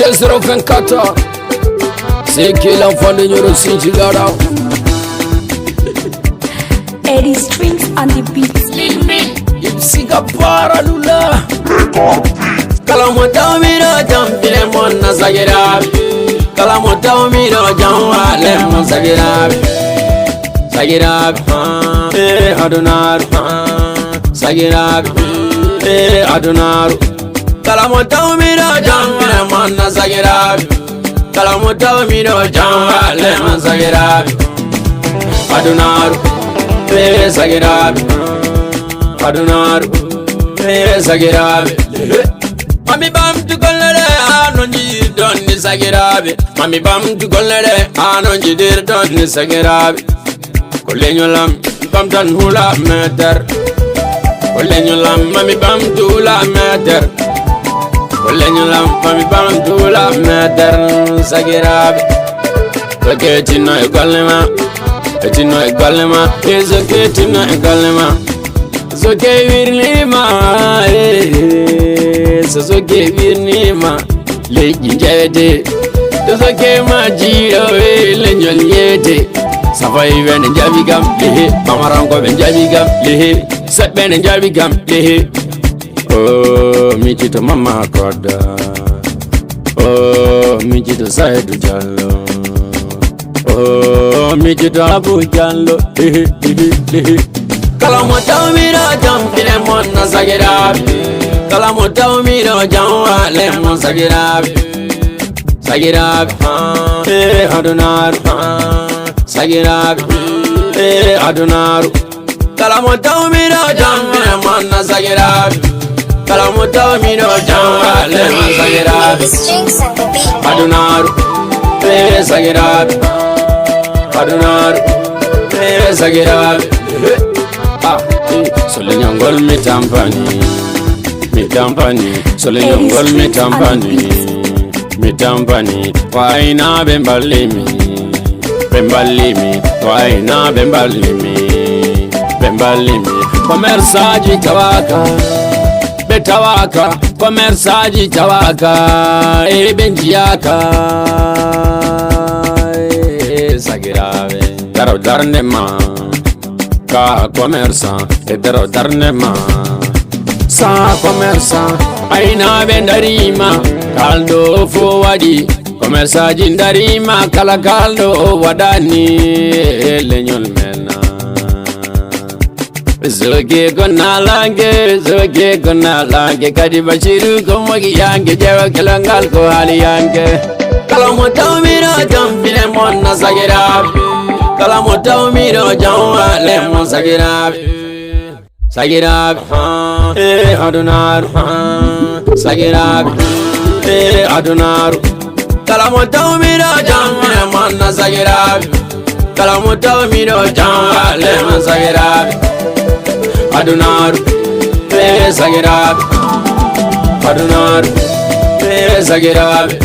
024. C'est qui l'enfant de Nyoro Sinjigara? Eddie Strings on the beat. Singapore lula. Kalamota miro jampile mona sagirabi. Kalamota miro jamwale mon sagirabi. Sagirabi, adunaru. Sagirabi, adunaru. Kalamota miro jamwale mona sagirabi. Kalamota miro jamwale mon sagirabi. Adunaru, sagirabi. Adunaru, sagirabi. Mami bam tu kolere anonji donni sagirabi. Mami bam tu kolere anonji dir donni sagirabi. Kolenyolam bam tan hula meter. Kolenyolam mami bam tu hula meter. Kolenyolam mami bam tu hula meter sagirabi. Paketino egalema, etino egalema, ezoketino egalema. Soke virnima, soke virnima, le jinjete, soke majiro, le nyoliete. Safai ben jabigam lehe, mamarango ben jabigam lehe, sat ben jabigam lehe. Oh, michito mama koda, oh, michito saidu jallo, oh, michito abu jallo, lehe, lehe. Kalamota miro jampile mona sagirabi. Kalamota miro jamwale mon sagirabi. Sagirabi, adunaru. Sagirabi, adunaru. Kalamota miro jampile mona sagirabi. Kalamota miro jamwale mon sagirabi. Adunaru, sagirabi. Adunaru, sagirabi. Solenyangol mitampani, solenyangol mitampani, waina bembalimi, waina bembalimi, komersaji tawaka, betawaka, komersaji tawaka, benjiaka, sagirabe, darnema. Ka commerçant et dero darnema sa commerçant aina bendarima kaldo fo wadi commerçant jindarima kala kaldo wadani lenyol mena zoge gonna lange kadi bashiru ko magi yange jewa kelangal ko hali yange kalamota miro jampile monna sagirabi. Kalamota miro jamwale mon sagirabi. Sagirabi, adunaru. Sagirabi, adunaru. Kalamota miro jamwale mon sagirabi. Kalamota miro jamwale mon sagirabi. Adunaru, sagirabi. Adunaru, sagirabi.